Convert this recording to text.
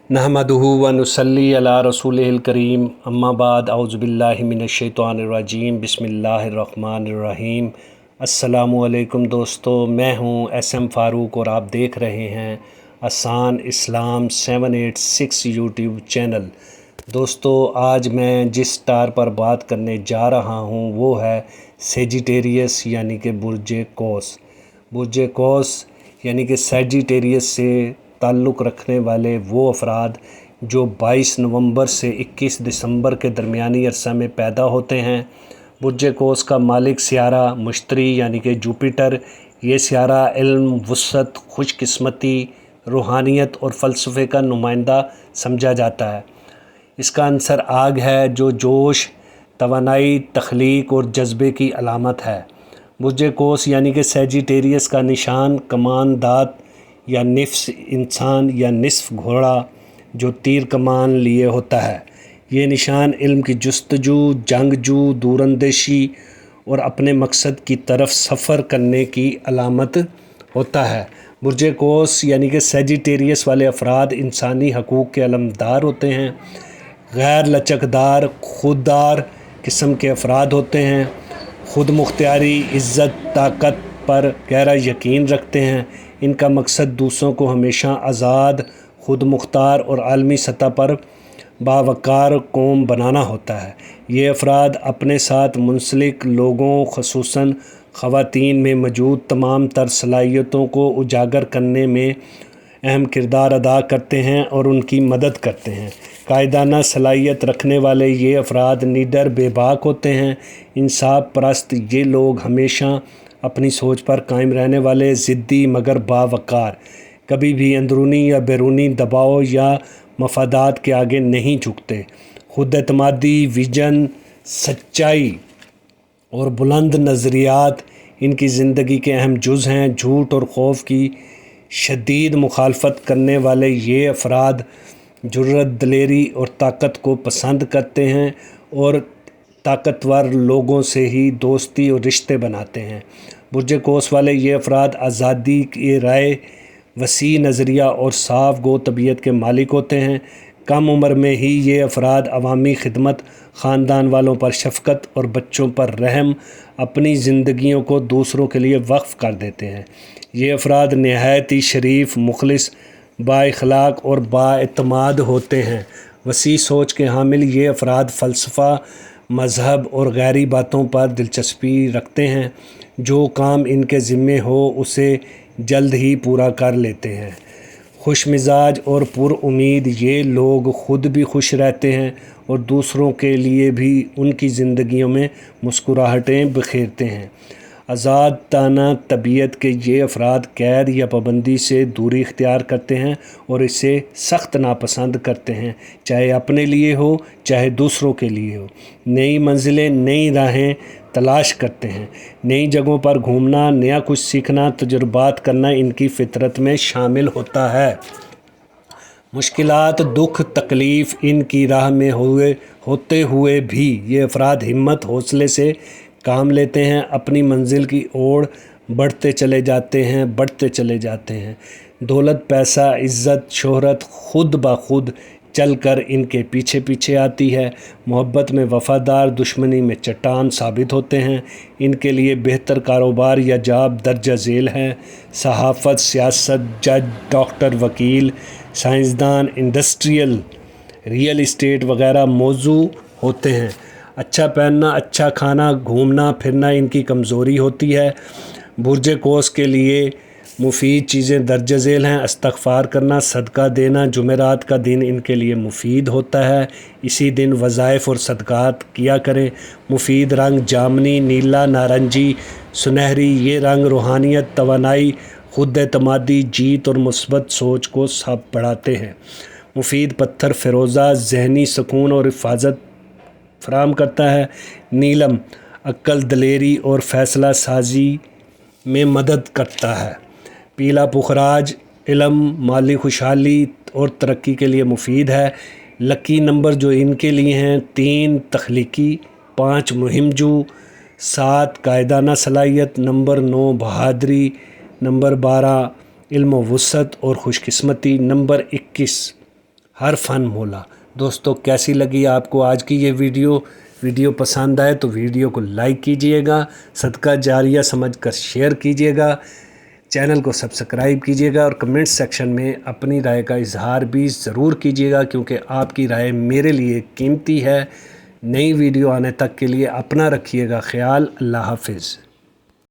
नहमदुहु व नुसल्ली अला रसूलिहिल करीम अम्मा बाद औज़ु बिल्लाहि मिनश शैतानिर रजीम बिस्मिल्लाहिर रहमानिर रहीम। अस्सलामु अलैकुम दोस्तों, मैं हूं SM फ़ारूक और आप देख रहे हैं आसान इस्लाम 786 यूट्यूब चैनल। दोस्तों, आज मैं जिस स्टार पर बात करने जा रहा हूं वो है सेजिटेरियस यानी कि बुर्ज कौस। बुर्ज कौस यानी कि सेजिटेरियस से ताल्लुक़ रखने वाले वो अफराद जो 22 नवंबर से 21 दिसंबर के दरमियानी अरसा में पैदा होते हैं। बुर्ज कौस का मालिक सियारा मुश्तरी यानी कि जुपिटर। ये सियारा इल्म, वुसअत, खुशकिस्मती, रूहानियत और फ़लसफ़े का नुमाइंदा समझा जाता है। इसका अंसर आग है जो जोश, तवानाई, तख्लीक और जज्बे की अलामत है। बुर्ज कौस यानी कि सेजिटेरियस का निशान कमान दात या निफ्स इंसान या निस्फ घोड़ा जो तीर कमान लिए होता है। ये निशान इल्म की जुस्तजू, जंगजू, दूरंदेशी और अपने मकसद की तरफ सफ़र करने की अलामत होता है। बुर्ज कौस यानी कि सेजिटेरियस वाले अफराद इंसानी हकूक़ के अलमदार होते हैं। गैर लचकदार, खुददार किस्म के अफराद होते हैं। ख़ुद मुख्तियारी, इज़्ज़त, ताकत पर गहरा यकीन रखते हैं। इनका मकसद दूसरों को हमेशा आज़ाद, ख़ुद मुख्तार और आलमी सतह पर बावकार कौम बनाना होता है। ये अफराद अपने साथ मुंसलिक लोगों, ख़ुसूसन ख़वातीन में मौजूद तमाम तर सलाहियतों को उजागर करने में अहम किरदार अदा करते हैं और उनकी मदद करते हैं। कायदाना सलाहियत रखने वाले ये अफराद निडर, बेबाक होते हैं। इंसाफ परस्त ये लोग हमेशा अपनी सोच पर कायम रहने वाले, ज़िद्दी मगर बावकार, कभी भी अंदरूनी या बैरूनी दबाव या मफादात के आगे नहीं झुकते। खुद एतमादी, विजन, सच्चाई और बुलंद नज़रियात इनकी ज़िंदगी के अहम जुज़ हैं। झूठ और खौफ की शदीद मुखालफत करने वाले ये अफराद जुर्रत, दिलेरी और ताकत को पसंद करते हैं और ताकतवर लोगों से ही दोस्ती और रिश्ते बनाते हैं। बुर्ज कौस वाले ये अफराद आज़ादी की राय, वसी नज़रिया और साफ़ गो तबीयत के मालिक होते हैं। कम उम्र में ही ये अफराद अवामी खिदमत, ख़ानदान वालों पर शफ़क़त और बच्चों पर रहम अपनी ज़िंदगियों को दूसरों के लिए वक्फ़ कर देते हैं। ये अफराद नहायत ही शरीफ, मुखलिस, बाइख़लाक़ और बाएतमाद होते हैं। वसी सोच के हामिल ये अफराद फ़लसफ़ा, मज़हब और गैरी बातों पर दिलचस्पी रखते हैं। जो काम इनके ज़िम्मे हो उसे जल्द ही पूरा कर लेते हैं। खुश मिजाज और पुरउम्मीद ये लोग ख़ुद भी खुश रहते हैं और दूसरों के लिए भी उनकी ज़िंदगियों में मुस्कुराहटें बिखेरते हैं। आज़ाद ताना तबीयत के ये अफराद कैद या पाबंदी से दूरी इख्तियार करते हैं और इसे सख्त नापसंद करते हैं, चाहे अपने लिए हो चाहे दूसरों के लिए हो। नई मंजिलें, नई राहें तलाश करते हैं। नई जगहों पर घूमना, नया कुछ सीखना, तजुर्बात करना इनकी फ़ितरत में शामिल होता है। मुश्किलात, दुख, तकलीफ़ इनकी राह में होते हुए भी ये अफराद हिम्मत, हौसले से काम लेते हैं। अपनी मंजिल की ओर बढ़ते चले जाते हैं। दौलत, पैसा, इज़्ज़त, शोहरत खुद ब खुद चल कर इनके पीछे पीछे आती है। मोहब्बत में वफ़ादार, दुश्मनी में चट्टान साबित होते हैं। इनके लिए बेहतर कारोबार या जॉब दर्जा झेल है। सहाफ़त, सियासत, जज, डॉक्टर, वकील, साइंसदान, इंडस्ट्रियल, रियल इस्टेट वगैरह मौजू होते हैं। अच्छा पहनना, अच्छा खाना, घूमना फिरना इनकी कमज़ोरी होती है। बुर्ज कौस के लिए मुफीद चीज़ें दर्ज झेल हैं। इस्तग़फ़ार करना, सदका देना, जुमेरात का दिन इनके लिए मुफीद होता है। इसी दिन वज़ाइफ और सदक़ात किया करें। मुफीद रंग जामनी, नीला, नारंगी, सुनहरी ये रंग रूहानियत, तवानाई, खुद एतमादी, जीत और मुस्बत सोच को सब बढ़ाते हैं। मुफीद पत्थर फ़िरोज़ा ज़हनी सुकून और हिफाजत फराहम करता है। नीलम अक्ल, दिलेरी और फ़ैसला साजी में मदद करता है। पीला पुखराज इल्म, माली खुशहाली और तरक्की के लिए मुफीद है। लकी नंबर जो इनके लिए हैं 3 तख्लीकी, 5 मुहिमजू, 7 कायदाना सलाहियत, नंबर 9 बहादरी, नंबर 12 इल्म, वुसअत और खुशकिस्मती, नंबर 21 ہر فن مولا۔ دوستو کیسی لگی آپ کو آج کی یہ ویڈیو پسند آئے تو ویڈیو کو لائک کیجئے گا، صدقہ جاریہ سمجھ کر شیئر کیجئے گا، چینل کو سبسکرائب کیجئے گا اور کمنٹ سیکشن میں اپنی رائے کا اظہار بھی ضرور کیجئے گا، کیونکہ آپ کی رائے میرے لیے قیمتی ہے۔ نئی ویڈیو آنے تک کے لیے اپنا رکھیے گا خیال۔ اللہ حافظ۔